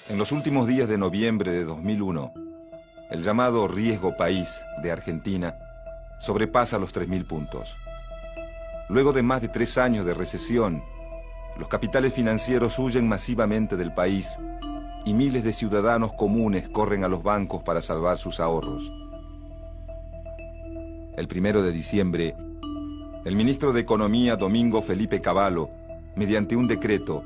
En los últimos días de noviembre de 2001, el llamado riesgo país de Argentina sobrepasa los 3.000 puntos. Luego de más de 3 años de recesión, los capitales financieros huyen masivamente del país y miles de ciudadanos comunes corren a los bancos para salvar sus ahorros. El 1 de diciembre, el ministro de Economía, Domingo Felipe Cavallo, mediante un decreto,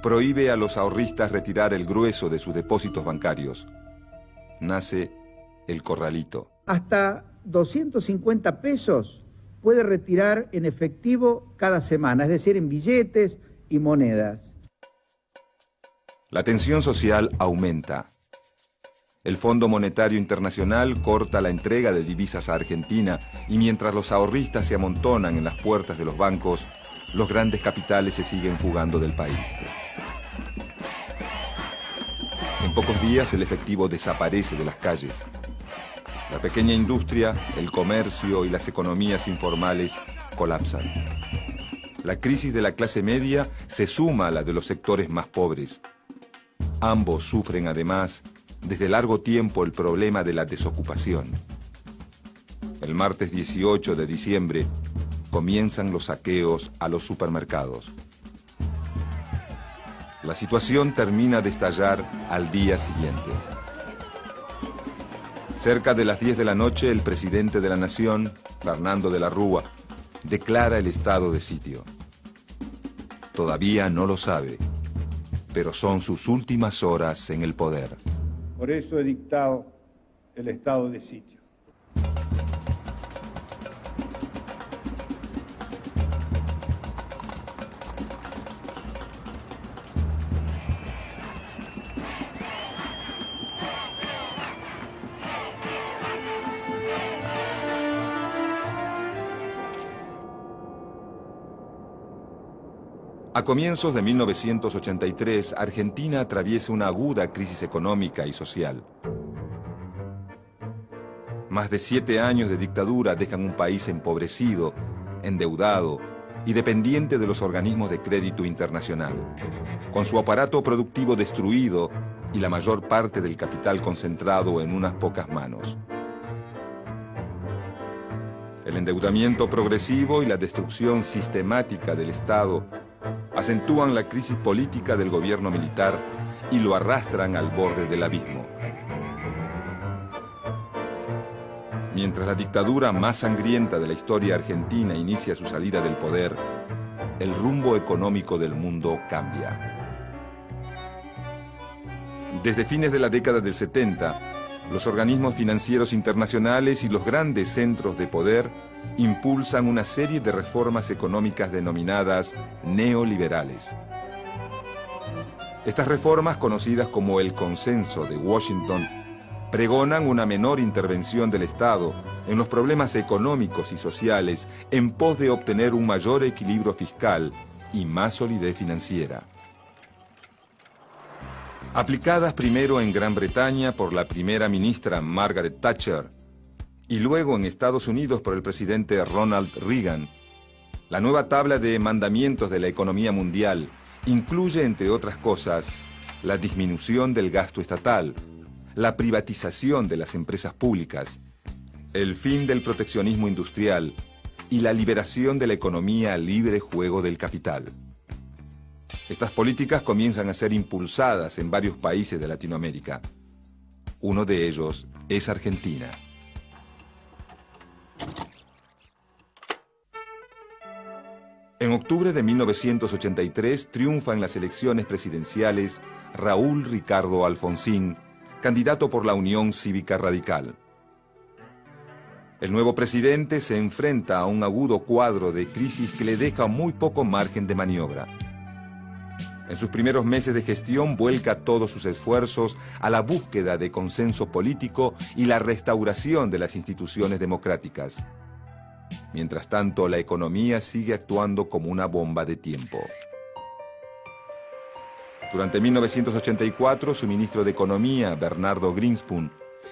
prohíbe a los ahorristas retirar el grueso de sus depósitos bancarios. Nace el corralito. Hasta 250 pesos puede retirar en efectivo cada semana, es decir, en billetes y monedas. La tensión social aumenta. El Fondo Monetario Internacional corta la entrega de divisas a Argentina y mientras los ahorristas se amontonan en las puertas de los bancos, los grandes capitales se siguen fugando del país. En pocos días el efectivo desaparece de las calles. La pequeña industria, el comercio y las economías informales colapsan. La crisis de la clase media se suma a la de los sectores más pobres. Ambos sufren además desde largo tiempo el problema de la desocupación. El martes 18 de diciembre comienzan los saqueos a los supermercados. La situación termina de estallar al día siguiente. Cerca de las 10 de la noche, el presidente de la Nación, Fernando de la Rúa, declara el estado de sitio. Todavía no lo sabe, pero son sus últimas horas en el poder. Por eso he dictado el estado de sitio. A comienzos de 1983, Argentina atraviesa una aguda crisis económica y social. Más de 7 años de dictadura dejan un país empobrecido, endeudado y dependiente de los organismos de crédito internacional, con su aparato productivo destruido y la mayor parte del capital concentrado en unas pocas manos. El endeudamiento progresivo y la destrucción sistemática del Estado acentúan la crisis política del gobierno militar y lo arrastran al borde del abismo. Mientras la dictadura más sangrienta de la historia argentina inicia su salida del poder, el rumbo económico del mundo cambia. Desde fines de la década del 70, los organismos financieros internacionales y los grandes centros de poder impulsan una serie de reformas económicas denominadas neoliberales. Estas reformas, conocidas como el Consenso de Washington, pregonan una menor intervención del Estado en los problemas económicos y sociales en pos de obtener un mayor equilibrio fiscal y más solidez financiera. Aplicadas primero en Gran Bretaña por la primera ministra Margaret Thatcher y luego en Estados Unidos por el presidente Ronald Reagan, la nueva tabla de mandamientos de la economía mundial incluye, entre otras cosas, la disminución del gasto estatal, la privatización de las empresas públicas, el fin del proteccionismo industrial y la liberación de la economía al libre juego del capital. Estas políticas comienzan a ser impulsadas en varios países de Latinoamérica. Uno de ellos es Argentina. En octubre de 1983 triunfa en las elecciones presidenciales Raúl Ricardo Alfonsín, candidato por la Unión Cívica Radical. El nuevo presidente se enfrenta a un agudo cuadro de crisis que le deja muy poco margen de maniobra. En sus primeros meses de gestión vuelca todos sus esfuerzos a la búsqueda de consenso político y la restauración de las instituciones democráticas. Mientras tanto, la economía sigue actuando como una bomba de tiempo. Durante 1984, su ministro de Economía, Bernardo Greenspan,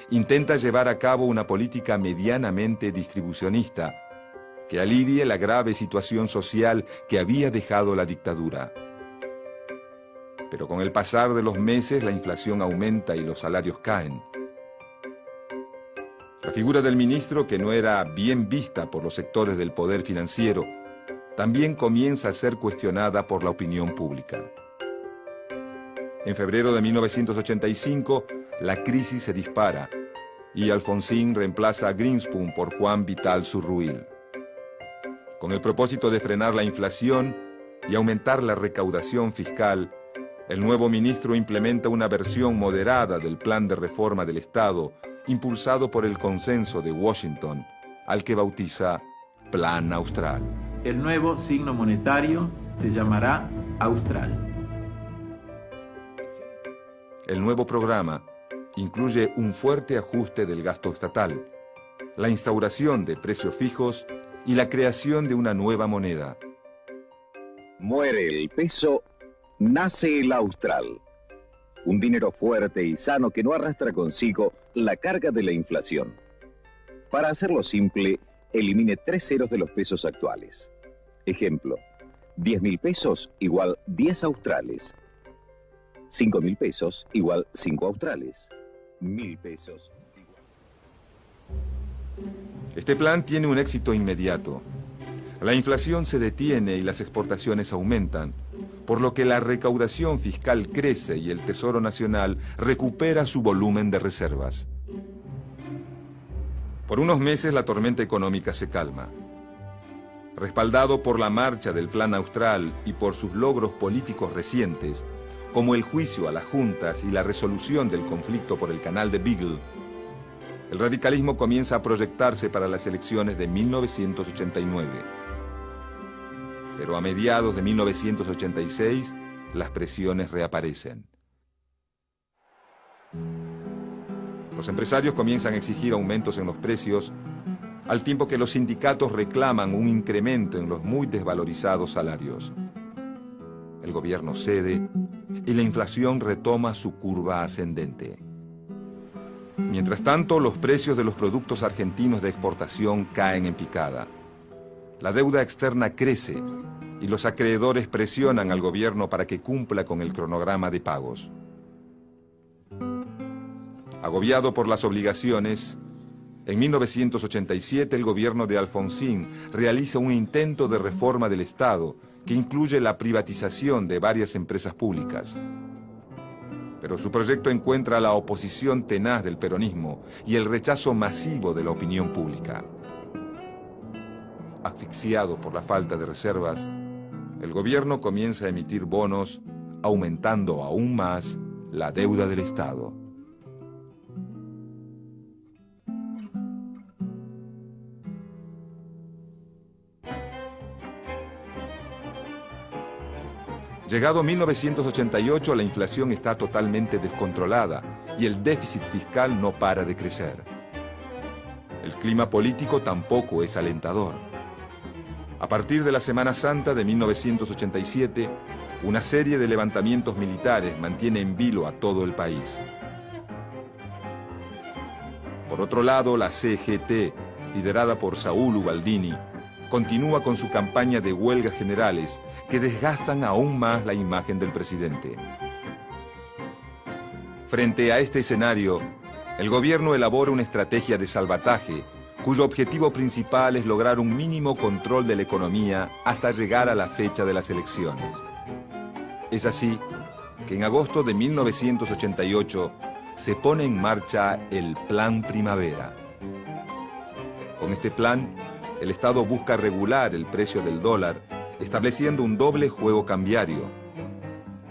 intenta llevar a cabo una política medianamente distribucionista que alivie la grave situación social que había dejado la dictadura. Pero con el pasar de los meses la inflación aumenta y los salarios caen. La figura del ministro, que no era bien vista por los sectores del poder financiero, también comienza a ser cuestionada por la opinión pública. En febrero de 1985, la crisis se dispara y Alfonsín reemplaza a Greenspoon por Juan Vital Zurruil. Con el propósito de frenar la inflación y aumentar la recaudación fiscal, el nuevo ministro implementa una versión moderada del plan de reforma del Estado, impulsado por el consenso de Washington, al que bautiza Plan Austral. El nuevo signo monetario se llamará Austral. El nuevo programa incluye un fuerte ajuste del gasto estatal, la instauración de precios fijos y la creación de una nueva moneda. Muere el peso, nace el Austral. Un dinero fuerte y sano que no arrastra consigo la carga de la inflación. Para hacerlo simple, elimine 3 ceros de los pesos actuales. Ejemplo, 10.000 pesos igual 10 australes. 5.000 pesos igual 5 australes. 1.000 pesos igual. Este plan tiene un éxito inmediato. La inflación se detiene y las exportaciones aumentan, por lo que la recaudación fiscal crece y el Tesoro Nacional recupera su volumen de reservas. Por unos meses la tormenta económica se calma. Respaldado por la marcha del Plan Austral y por sus logros políticos recientes, como el juicio a las juntas y la resolución del conflicto por el canal de Beagle, el radicalismo comienza a proyectarse para las elecciones de 1989. Pero a mediados de 1986, las presiones reaparecen. Los empresarios comienzan a exigir aumentos en los precios, al tiempo que los sindicatos reclaman un incremento en los muy desvalorizados salarios. El gobierno cede y la inflación retoma su curva ascendente. Mientras tanto, los precios de los productos argentinos de exportación caen en picada. La deuda externa crece y los acreedores presionan al gobierno para que cumpla con el cronograma de pagos. Agobiado por las obligaciones, en 1987 el gobierno de Alfonsín realiza un intento de reforma del Estado que incluye la privatización de varias empresas públicas. Pero su proyecto encuentra la oposición tenaz del peronismo y el rechazo masivo de la opinión pública. Asfixiado por la falta de reservas, el gobierno comienza a emitir bonos, aumentando aún más la deuda del Estado. Llegado 1988, la inflación está totalmente descontrolada y el déficit fiscal no para de crecer. El clima político tampoco es alentador. A partir de la Semana Santa de 1987, una serie de levantamientos militares mantiene en vilo a todo el país. Por otro lado, la CGT, liderada por Saúl Ubaldini, continúa con su campaña de huelgas generales que desgastan aún más la imagen del presidente. Frente a este escenario, el gobierno elabora una estrategia de salvataje cuyo objetivo principal es lograr un mínimo control de la economía hasta llegar a la fecha de las elecciones. Es así que en agosto de 1988 se pone en marcha el Plan Primavera. Con este plan, el Estado busca regular el precio del dólar, estableciendo un doble juego cambiario,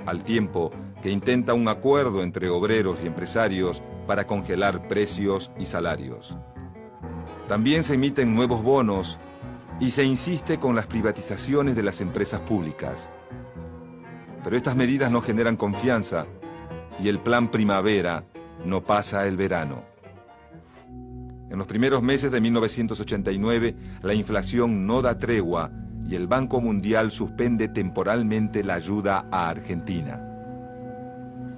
al tiempo que intenta un acuerdo entre obreros y empresarios para congelar precios y salarios. También se emiten nuevos bonos y se insiste con las privatizaciones de las empresas públicas. Pero estas medidas no generan confianza y el Plan Primavera no pasa el verano. En los primeros meses de 1989, la inflación no da tregua y el Banco Mundial suspende temporalmente la ayuda a Argentina.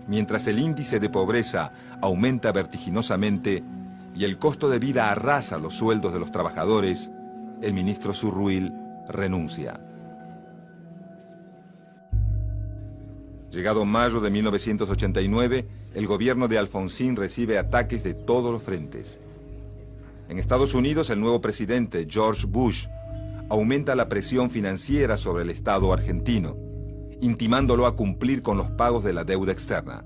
Mientras el índice de pobreza aumenta vertiginosamente y el costo de vida arrasa los sueldos de los trabajadores, el ministro Zurruil renuncia. Llegado mayo de 1989, el gobierno de Alfonsín recibe ataques de todos los frentes. En Estados Unidos, el nuevo presidente, George Bush, aumenta la presión financiera sobre el Estado argentino, intimándolo a cumplir con los pagos de la deuda externa.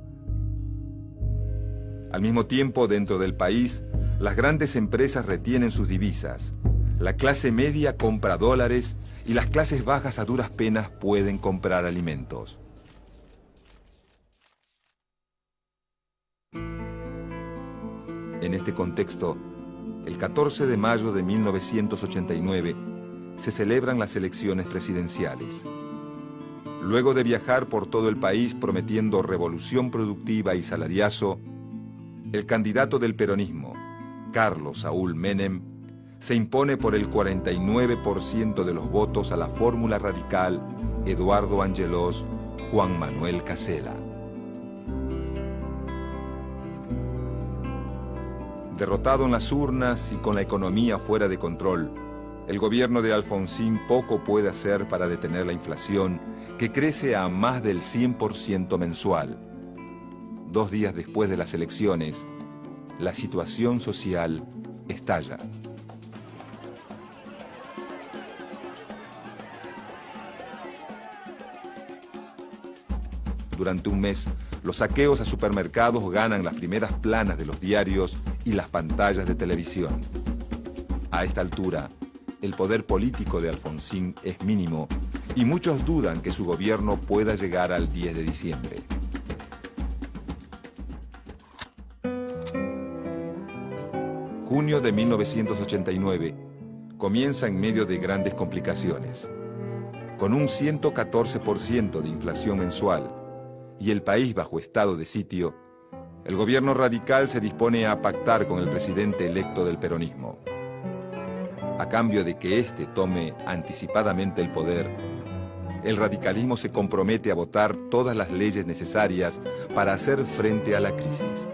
Al mismo tiempo, dentro del país, las grandes empresas retienen sus divisas, la clase media compra dólares y las clases bajas a duras penas pueden comprar alimentos. En este contexto, el 14 de mayo de 1989 se celebran las elecciones presidenciales. Luego de viajar por todo el país prometiendo revolución productiva y salariazo, el candidato del peronismo, Carlos Saúl Menem, se impone por el 49% de los votos a la fórmula radical Eduardo Angelós, Juan Manuel Casela. Derrotado en las urnas y con la economía fuera de control, el gobierno de Alfonsín poco puede hacer para detener la inflación, que crece a más del 100% mensual. 2 días después de las elecciones, la situación social estalla. Durante un mes, los saqueos a supermercados ganan las primeras planas de los diarios y las pantallas de televisión. A esta altura, el poder político de Alfonsín es mínimo y muchos dudan que su gobierno pueda llegar al 10 de diciembre. Junio de 1989 comienza en medio de grandes complicaciones. Con un 114% de inflación mensual y el país bajo estado de sitio, el gobierno radical se dispone a pactar con el presidente electo del peronismo. A cambio de que éste tome anticipadamente el poder, el radicalismo se compromete a votar todas las leyes necesarias para hacer frente a la crisis.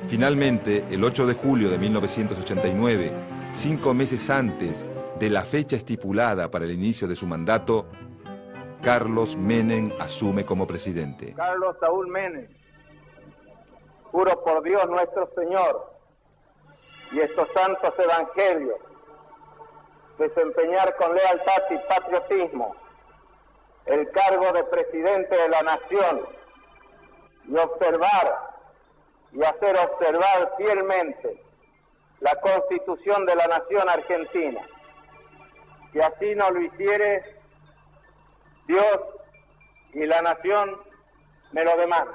Finalmente, el 8 de julio de 1989, 5 meses antes de la fecha estipulada para el inicio de su mandato, Carlos Menem asume como presidente. Carlos Saúl Menem, juro por Dios nuestro Señor y estos santos evangelios, desempeñar con lealtad y patriotismo el cargo de presidente de la nación y observar y hacer observar fielmente la Constitución de la nación argentina. Si así no lo hiciere, Dios y la nación me lo demandan.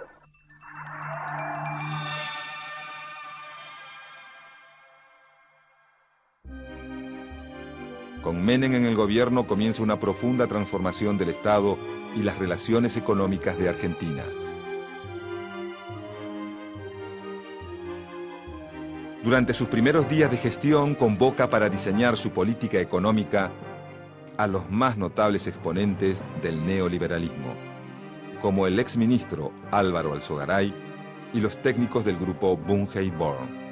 Con Menem en el gobierno comienza una profunda transformación del Estado y las relaciones económicas de Argentina. Durante sus primeros días de gestión convoca para diseñar su política económica a los más notables exponentes del neoliberalismo, como el exministro Álvaro Alzogaray y los técnicos del grupo Bunge-Born.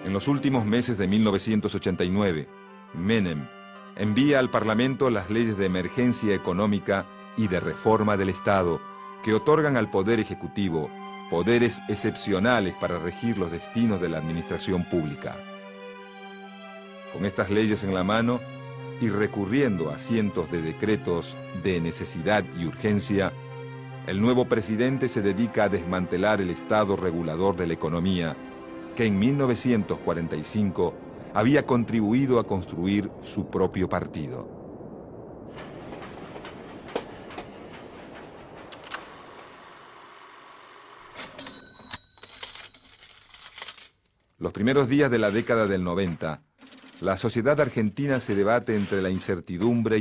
En los últimos meses de 1989, Menem envía al Parlamento las leyes de emergencia económica y de reforma del Estado que otorgan al Poder Ejecutivo poderes excepcionales para regir los destinos de la administración pública. Con estas leyes en la mano y recurriendo a cientos de decretos de necesidad y urgencia, el nuevo presidente se dedica a desmantelar el Estado regulador de la economía que en 1945 había contribuido a construir su propio partido. Los primeros días de la década del 90, la sociedad argentina se debate entre la incertidumbre